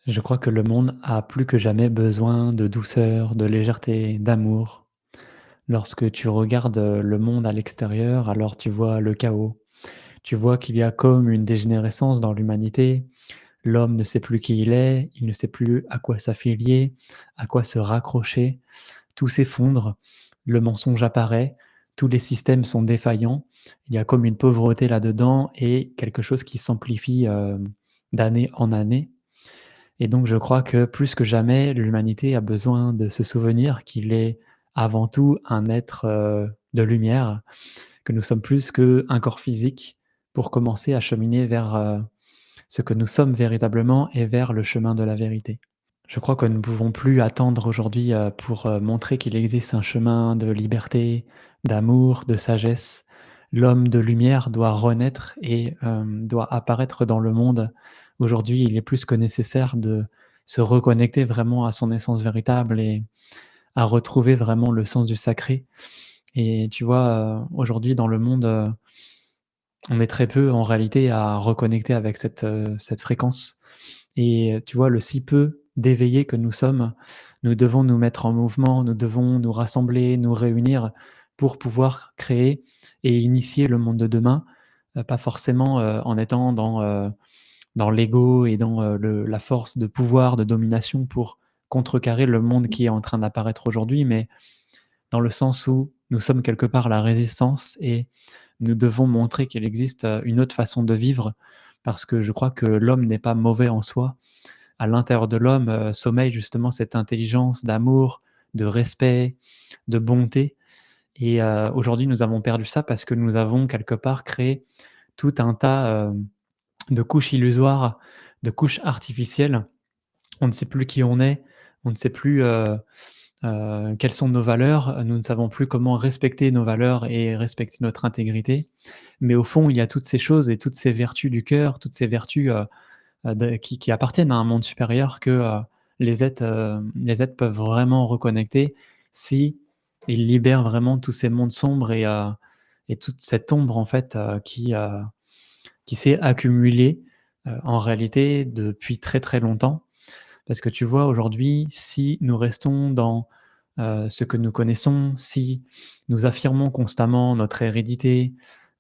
Je crois que le monde a plus que jamais besoin de douceur, de légèreté, d'amour. Lorsque tu regardes le monde à l'extérieur, alors tu vois le chaos. Tu vois qu'il y a comme une dégénérescence dans l'humanité. L'homme ne sait plus qui il ne sait plus à quoi s'affilier, à quoi se raccrocher. Tout s'effondre, le mensonge apparaît, tous les systèmes sont défaillants. Il y a comme une pauvreté là-dedans et quelque chose qui s'amplifie d'année en année. Et donc je crois que plus que jamais, l'humanité a besoin de se souvenir qu'il est avant tout un être, de lumière, que nous sommes plus qu'un corps physique pour commencer à cheminer vers, ce que nous sommes véritablement et vers le chemin de la vérité. Je crois que nous ne pouvons plus attendre aujourd'hui, pour, montrer qu'il existe un chemin de liberté, d'amour, de sagesse. L'homme de lumière doit renaître et doit apparaître dans le monde. Aujourd'hui, il est plus que nécessaire de se reconnecter vraiment à son essence véritable et à retrouver vraiment le sens du sacré. Et tu vois, aujourd'hui dans le monde, on est très peu en réalité à reconnecter avec cette fréquence. Et tu vois, le si peu d'éveillés que nous sommes, nous devons nous mettre en mouvement, nous devons nous rassembler, nous réunir pour pouvoir créer et initier le monde de demain, pas forcément, en étant dans l'ego et dans, la force de pouvoir, de domination pour contrecarrer le monde qui est en train d'apparaître aujourd'hui, mais dans le sens où nous sommes quelque part la résistance et nous devons montrer qu'il existe, une autre façon de vivre parce que je crois que l'homme n'est pas mauvais en soi. À l'intérieur de l'homme, sommeille justement cette intelligence d'amour, de respect, de bonté et aujourd'hui nous avons perdu ça parce que nous avons quelque part créé tout un tas, de couches illusoires, de couches artificielles. On ne sait plus qui on est, on ne sait plus, quelles sont nos valeurs, nous ne savons plus comment respecter nos valeurs et respecter notre intégrité. Mais au fond, il y a toutes ces choses et toutes ces vertus du cœur, toutes ces vertus, de qui appartiennent à un monde supérieur que, les êtres peuvent vraiment reconnecter si ils libèrent vraiment tous ces mondes sombres et toute cette ombre en fait, qui s'est accumulée, en réalité depuis très, très longtemps. Parce que tu vois, aujourd'hui, si nous restons dans, ce que nous connaissons, si nous affirmons constamment notre hérédité,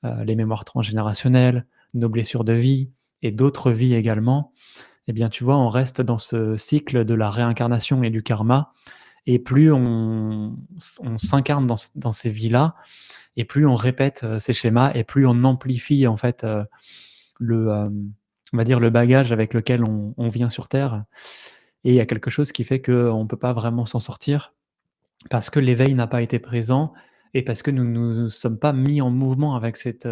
les mémoires transgénérationnelles, nos blessures de vie et d'autres vies également, eh bien, tu vois, on reste dans ce cycle de la réincarnation et du karma et plus on s'incarne dans ces vies-là et plus on répète, ces schémas et plus on amplifie en fait, on va dire le bagage avec lequel on vient sur terre et il y a quelque chose qui fait qu'on ne peut pas vraiment s'en sortir parce que l'éveil n'a pas été présent et parce que nous ne nous sommes pas mis en mouvement avec cette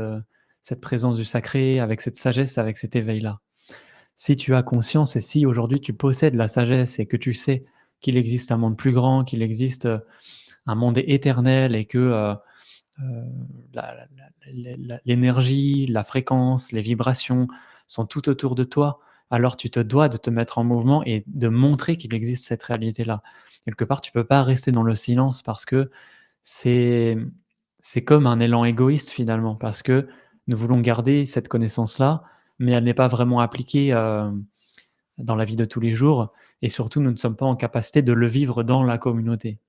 présence du sacré, avec cette sagesse, avec cet éveil-là. Si tu as conscience et si aujourd'hui tu possèdes la sagesse et que tu sais qu'il existe un monde plus grand, qu'il existe, un monde éternel et que, l'énergie, la fréquence, les vibrations sont tout autour de toi, alors tu te dois de te mettre en mouvement et de montrer qu'il existe cette réalité-là. Quelque part, tu peux pas rester dans le silence parce que c'est c'est comme un élan égoïste finalement, parce que nous voulons garder cette connaissance-là, mais elle n'est pas vraiment appliquée, dans la vie de tous les jours et surtout nous ne sommes pas en capacité de le vivre dans la communauté.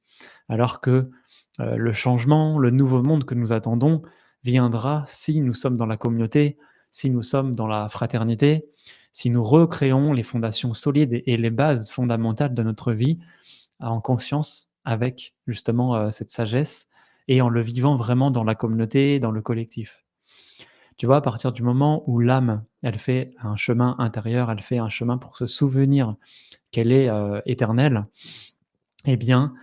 Alors que, le changement, le nouveau monde que nous attendons viendra si nous sommes dans la communauté, si nous sommes dans la fraternité, si nous recréons les fondations solides et les bases fondamentales de notre vie en conscience avec justement, cette sagesse et en le vivant vraiment dans la communauté, dans le collectif. Tu vois, à partir du moment où l'âme, elle fait un chemin intérieur, elle fait un chemin pour se souvenir qu'elle est, éternelle et bien,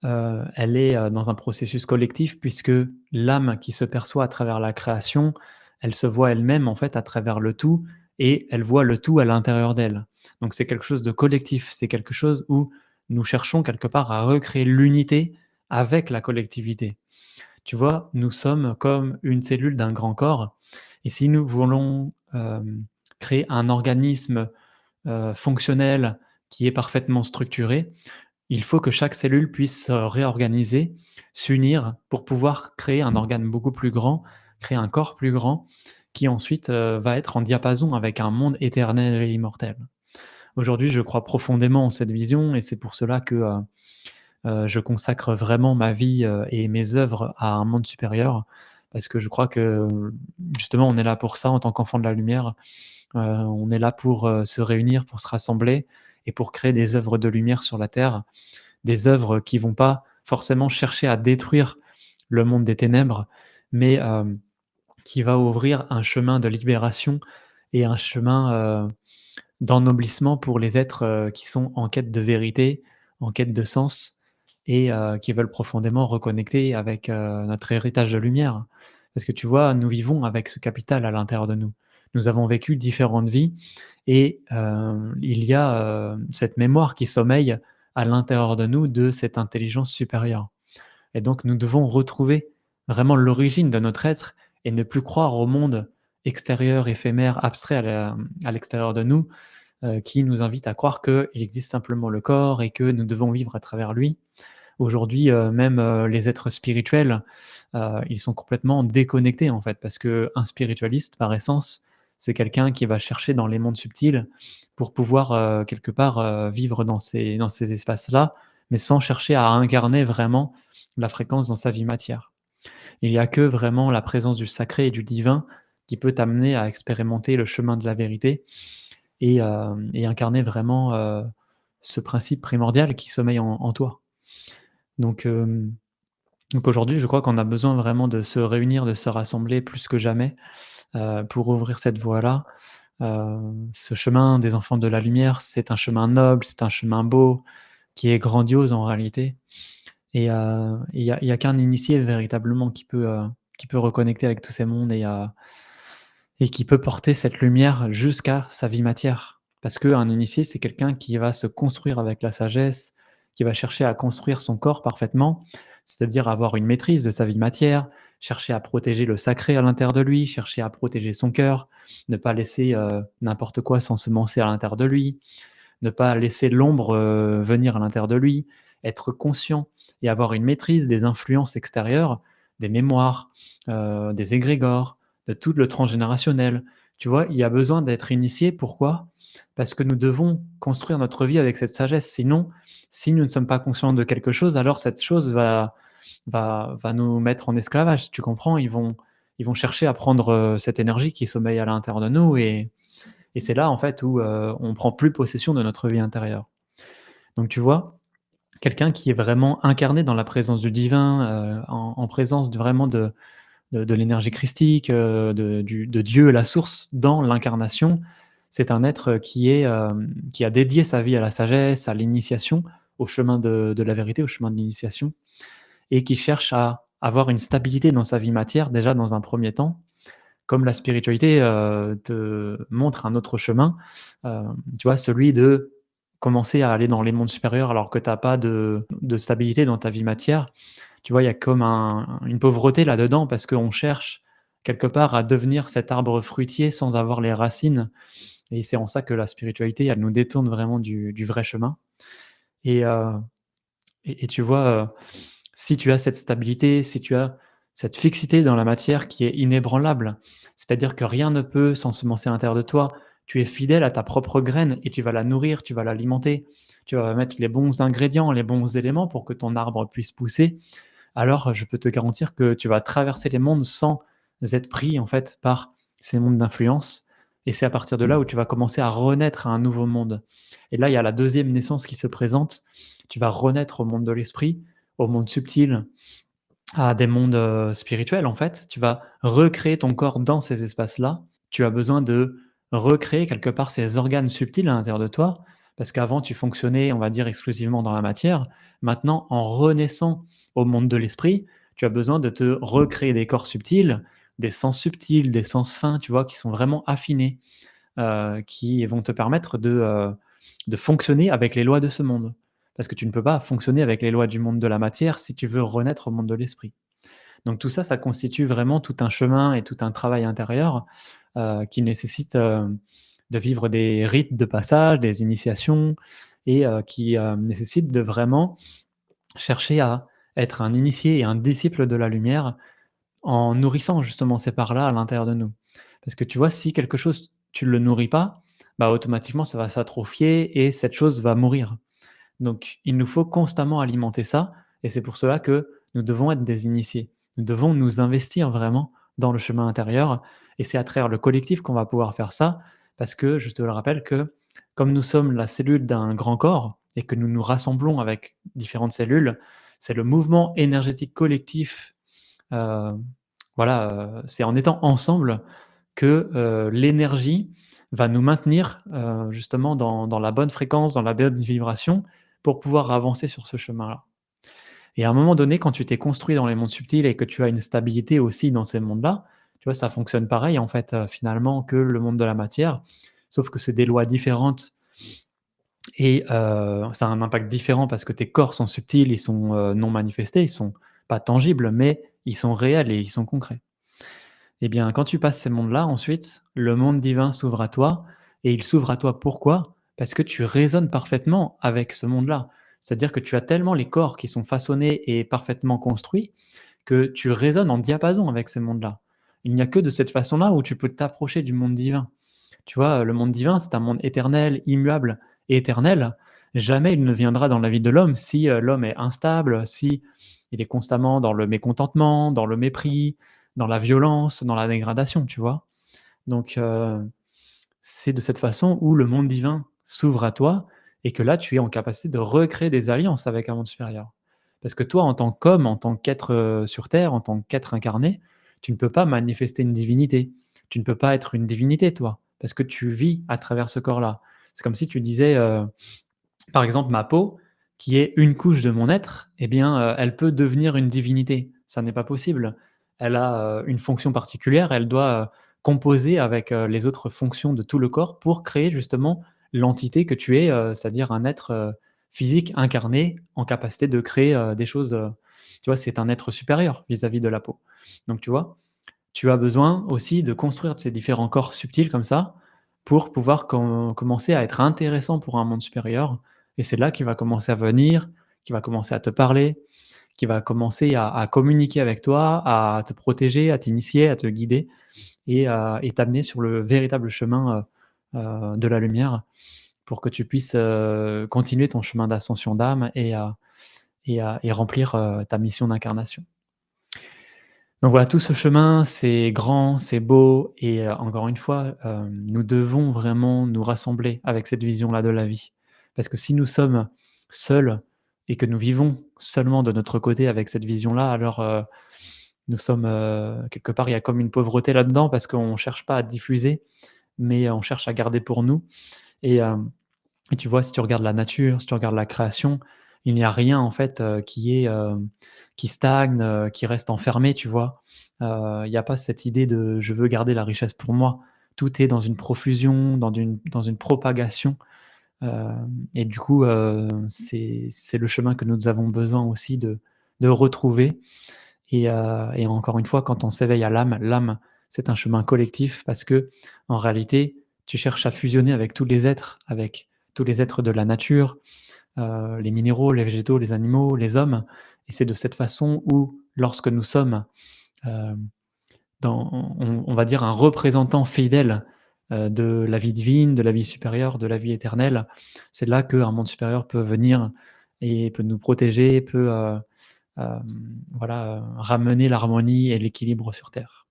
elle est, dans un processus collectif puisque l'âme qui se perçoit à travers la création, elle se voit elle-même en fait à travers le tout et elle voit le tout à l'intérieur d'elle. Donc c'est quelque chose de collectif, c'est quelque chose où nous cherchons quelque part à recréer l'unité avec la collectivité. Tu vois, nous sommes comme une cellule d'un grand corps et si nous voulons, créer un organisme, fonctionnel qui est parfaitement structuré, il faut que chaque cellule puisse se réorganiser, s'unir pour pouvoir créer un organe beaucoup plus grand, créer un corps plus grand qui ensuite, va être en diapason avec un monde éternel et immortel. Aujourd'hui, je crois profondément en cette vision et c'est pour cela que, je consacre vraiment ma vie, et mes œuvres à un monde supérieur. Parce que je crois que, justement, on est là pour ça en tant qu'enfant de la lumière. On est là pour, se réunir, pour se rassembler et pour créer des œuvres de lumière sur la terre. Des œuvres qui vont pas forcément chercher à détruire le monde des ténèbres, mais, qui va ouvrir un chemin de libération et un chemin, d'ennoblissement pour les êtres, qui sont en quête de vérité, en quête de sens et qui veulent profondément reconnecter avec, notre héritage de lumière. Parce que tu vois, nous vivons avec ce capital à l'intérieur de nous. Nous avons vécu différentes vies et il y a, cette mémoire qui sommeille à l'intérieur de nous de cette intelligence supérieure et donc nous devons retrouver vraiment l'origine de notre être et ne plus croire au monde extérieur, éphémère, abstrait à l'extérieur de nous, qui nous invite à croire qu'il existe simplement le corps et que nous devons vivre à travers lui. Aujourd'hui, même, les êtres spirituels, ils sont complètement déconnectés, en fait, parce qu'un spiritualiste, par essence, c'est quelqu'un qui va chercher dans les mondes subtils pour pouvoir, quelque part, vivre dans ces espaces-là, mais sans chercher à incarner vraiment la fréquence dans sa vie matière. Il y a que vraiment la présence du sacré et du divin qui peut t'amener à expérimenter le chemin de la vérité et incarner vraiment, ce principe primordial qui sommeille en toi. Donc, donc aujourd'hui, je crois qu'on a besoin vraiment de se réunir, de se rassembler plus que jamais, pour ouvrir cette voie-là. Ce chemin des enfants de la lumière, c'est un chemin noble, c'est un chemin beau, qui est grandiose en réalité et il y a qu'un initié véritablement qui peut reconnecter avec tous ces mondes et qui peut porter cette lumière jusqu'à sa vie matière. Parce qu'un initié, c'est quelqu'un qui va se construire avec la sagesse, qui va chercher à construire son corps parfaitement, c'est-à-dire avoir une maîtrise de sa vie matière, chercher à protéger le sacré à l'intérieur de lui, chercher à protéger son cœur, ne pas laisser, n'importe quoi s'ensemencer à l'intérieur de lui, ne pas laisser l'ombre, venir à l'intérieur de lui, être conscient et avoir une maîtrise des influences extérieures, des mémoires, des égrégores, de tout le transgénérationnel. Tu vois? Il y a besoin d'être initié. Pourquoi? Parce que nous devons construire notre vie avec cette sagesse. Sinon, si nous ne sommes pas conscients de quelque chose, alors cette chose va nous mettre en esclavage, tu comprends? Ils vont chercher à prendre, cette énergie qui sommeille à l'intérieur de nous et c'est là, en fait, où, on prend plus possession de notre vie intérieure. Donc tu vois, quelqu'un qui est vraiment incarné dans la présence du divin, en présence de vraiment de l'énergie christique, de Dieu, la source, dans l'incarnation, c'est un être qui a dédié sa vie à la sagesse, à l'initiation, au chemin de la vérité, au chemin de l'initiation et qui cherche à avoir une stabilité dans sa vie matière, déjà dans un premier temps, comme la spiritualité, te montre un autre chemin, tu vois? Celui de commencer à aller dans les mondes supérieurs alors que tu as pas de stabilité dans ta vie matière. Tu vois? Il y a comme une pauvreté là-dedans parce qu'on cherche quelque part à devenir cet arbre fruitier sans avoir les racines et c'est en ça que la spiritualité, elle nous détourne vraiment du vrai chemin et tu vois, si tu as cette stabilité, si tu as cette fixité dans la matière qui est inébranlable, c'est-à-dire que rien ne peut s'ensemencer à l'intérieur de toi. Tu es fidèle à ta propre graine et tu vas la nourrir, tu vas l'alimenter, tu vas mettre les bons ingrédients, les bons éléments pour que ton arbre puisse pousser. Alors, je peux te garantir que tu vas traverser les mondes sans être pris, en fait, par ces mondes d'influence et c'est à partir de là où tu vas commencer à renaître à un nouveau monde et là, il y a la deuxième naissance qui se présente. Tu vas renaître au monde de l'esprit, au monde subtil, à des mondes, spirituels, en fait. Tu vas recréer ton corps dans ces espaces-là. Tu as besoin de recréer quelque part ces organes subtils à l'intérieur de toi, parce qu'avant tu fonctionnais, on va dire, exclusivement dans la matière. Maintenant, en renaissant au monde de l'esprit, tu as besoin de te recréer des corps subtils, des sens subtils, des sens fins, tu vois? Qui sont vraiment affinés, qui vont te permettre de fonctionner avec les lois de ce monde. Parce que tu ne peux pas fonctionner avec les lois du monde de la matière si tu veux renaître au monde de l'esprit. Donc tout ça, ça constitue vraiment tout un chemin et tout un travail intérieur, qui nécessite, de vivre des rites de passage, des initiations et qui, nécessite de vraiment chercher à être un initié et un disciple de la lumière en nourrissant justement ces parts-là à l'intérieur de nous. Parce que tu vois, si quelque chose, tu ne le nourris pas, bah, automatiquement ça va s'atrophier et cette chose va mourir. Donc il nous faut constamment alimenter ça et c'est pour cela que nous devons être des initiés. Nous devons nous investir vraiment dans le chemin intérieur et c'est à travers le collectif qu'on va pouvoir faire ça parce que je te le rappelle que comme nous sommes la cellule d'un grand corps et que nous nous rassemblons avec différentes cellules, c'est le mouvement énergétique collectif, heu, voilà, c'est en étant ensemble que, l'énergie va nous maintenir, justement dans la bonne fréquence, dans la bonne vibration pour pouvoir avancer sur ce chemin-là. Et à un moment donné, quand tu t'es construit dans les mondes subtils et que tu as une stabilité aussi dans ces mondes-là, tu vois, ça fonctionne pareil en fait, finalement que le monde de la matière, sauf que c'est des lois différentes et ça a un impact différent parce que tes corps sont subtils, ils sont, non manifestés, ils sont pas tangibles, mais ils sont réels et ils sont concrets. Eh bien, quand tu passes ces mondes-là, ensuite, le monde divin s'ouvre à toi et il s'ouvre à toi pourquoi? Parce que tu résonnes parfaitement avec ce monde-là. C'est-à-dire que tu as tellement les corps qui sont façonnés et parfaitement construits que tu résonnes en diapason avec ces mondes-là. Il n'y a que de cette façon-là où tu peux t'approcher du monde divin. Tu vois, le monde divin, c'est un monde éternel, immuable et éternel. Jamais il ne viendra dans la vie de l'homme si, l'homme est instable, si il est constamment dans le mécontentement, dans le mépris, dans la violence, dans la dégradation, tu vois? Donc, c'est de cette façon où le monde divin s'ouvre à toi et que là, tu es en capacité de recréer des alliances avec un monde supérieur. Parce que toi, en tant qu'homme, en tant qu'être, sur terre, en tant qu'être incarné, tu ne peux pas manifester une divinité. Tu ne peux pas être une divinité, toi, parce que tu vis à travers ce corps-là. C'est comme si tu disais, par exemple, ma peau, qui est une couche de mon être, eh bien, elle peut devenir une divinité. Ça n'est pas possible. Elle a, une fonction particulière, elle doit, composer avec, les autres fonctions de tout le corps pour créer justement l'entité que tu es, c'est-à-dire un être, physique incarné en capacité de créer, des choses, tu vois? C'est un être supérieur vis-à-vis de la peau. Donc tu vois? Tu as besoin aussi de construire ces différents corps subtils comme ça, pour pouvoir commencer à être intéressant pour un monde supérieur et c'est là qu'il va commencer à venir, qu'il va commencer à te parler, qu'il va commencer à communiquer avec toi, à te protéger, à t'initier, à te guider et t'amener sur le véritable chemin, de la lumière pour que tu puisses, continuer ton chemin d'ascension d'âme et remplir, ta mission d'incarnation. Donc voilà, tout ce chemin, c'est grand, c'est beau et encore une fois, nous devons vraiment nous rassembler avec cette vision-là de la vie. Parce que si nous sommes seuls et que nous vivons seulement de notre côté avec cette vision-là, alors, nous sommes, quelque part, il y a comme une pauvreté là-dedans parce qu'on ne cherche pas à diffuser, mais on cherche à garder pour nous et et tu vois, si tu regardes la nature, si tu regardes la création, il n'y a rien en fait, qui stagne, qui reste enfermé, tu vois? Il n'y a pas cette idée de: «Je veux garder la richesse pour moi». Tout est dans une profusion, dans une propagation, et du coup, c'est le chemin que nous avons besoin aussi de retrouver et encore une fois, quand on s'éveille à l'âme, l'âme, c'est un chemin collectif parce que en réalité, tu cherches à fusionner avec tous les êtres, avec tous les êtres de la nature, les minéraux, les végétaux, les animaux, les hommes et c'est de cette façon où, lorsque nous sommes, hem, dans on va dire un représentant fidèle, de la vie divine, de la vie supérieure, de la vie éternelle, c'est là qu'un monde supérieur peut venir et peut nous protéger, peut, voilà, ramener l'harmonie et l'équilibre sur terre.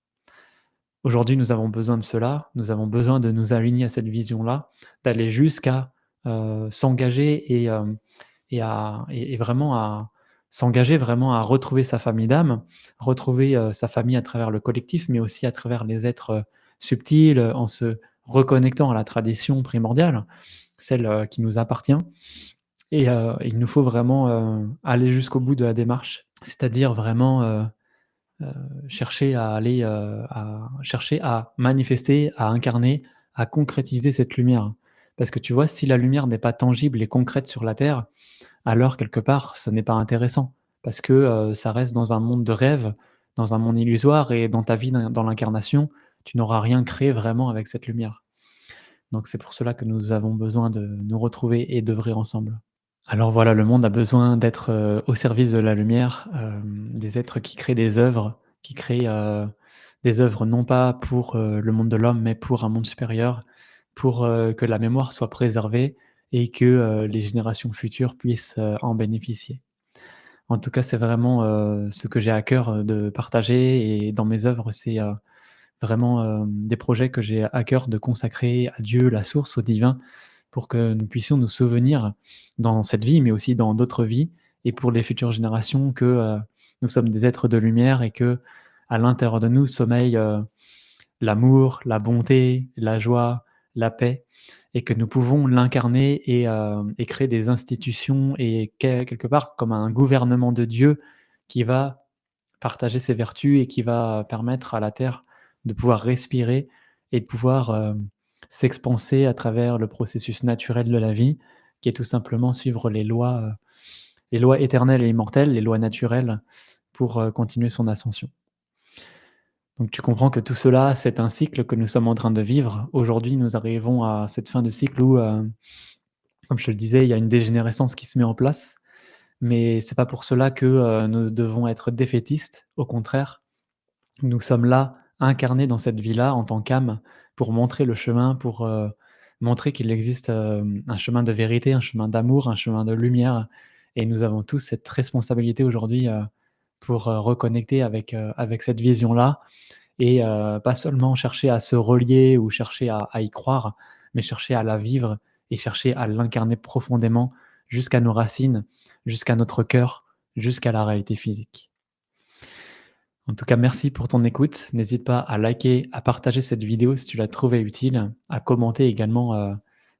Aujourd'hui, nous avons besoin de cela, nous avons besoin de nous aligner à cette vision-là, d'aller jusqu'à, s'engager et vraiment à s'engager vraiment à retrouver sa famille d'âme, retrouver, sa famille à travers le collectif, mais aussi à travers les êtres, subtils, en se reconnectant à la tradition primordiale, celle, qui nous appartient et il nous faut vraiment, aller jusqu'au bout de la démarche. C'est-à-dire vraiment, Heu, chercher à aller, à chercher à manifester, à incarner, à concrétiser cette lumière. Parce que tu vois, si la lumière n'est pas tangible et concrète sur la terre, alors quelque part, ce n'est pas intéressant. Parce que, ça reste dans un monde de rêve, dans un monde illusoire et dans ta vie dans l'incarnation, tu n'auras rien créé vraiment avec cette lumière. Donc c'est pour cela que nous avons besoin de nous retrouver et d'œuvrer ensemble. Alors voilà, le monde a besoin d'être, au service de la lumière, des êtres qui créent des œuvres, qui créent, des œuvres non pas pour, le monde de l'homme, mais pour un monde supérieur. pour, que la mémoire soit préservée et que, les générations futures puissent, en bénéficier. En tout cas, c'est vraiment, ce que j'ai à cœur, de partager et dans mes œuvres, c'est, vraiment, des projets que j'ai à cœur de consacrer à Dieu, la source, au divin, pour que nous puissions nous souvenir dans cette vie, mais aussi dans d'autres vies et pour les futures générations que, nous sommes des êtres de lumière et que à l'intérieur de nous sommeille, l'amour, la bonté, la joie, la paix et que nous pouvons l'incarner et créer des institutions et quelque part comme un gouvernement de Dieu qui va partager ses vertus et qui va permettre à la terre de pouvoir respirer et de pouvoir, s'expanser à travers le processus naturel de la vie, qui est tout simplement suivre les lois éternelles et immortelles, les lois naturelles pour, continuer son ascension. Donc tu comprends que tout cela, c'est un cycle que nous sommes en train de vivre. Aujourd'hui, nous arrivons à cette fin de cycle où, comme je te le disais, il y a une dégénérescence qui se met en place, mais c'est pas pour cela que, nous devons être défaitistes. Au contraire, nous sommes là, incarnés dans cette vie-là en tant qu'âme, pour montrer le chemin, pour, montrer qu'il existe, un chemin de vérité, un chemin d'amour, un chemin de lumière et nous avons tous cette responsabilité aujourd'hui, pour, reconnecter avec cette vision-là et pas seulement chercher à se relier ou chercher à y croire, mais chercher à la vivre et chercher à l'incarner profondément jusqu'à nos racines, jusqu'à notre cœur, jusqu'à la réalité physique. En tout cas, merci pour ton écoute. N'hésite pas à liker, à partager cette vidéo si tu l'as trouvée utile, à commenter également,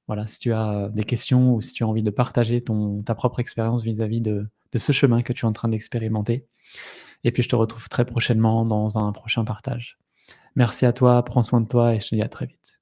voilà, si tu as, des questions ou si tu as envie de partager ta propre expérience vis-à-vis de ce chemin que tu es en train d'expérimenter et puis je te retrouve très prochainement dans un prochain partage. Merci à toi, prends soin de toi et je te dis à très vite.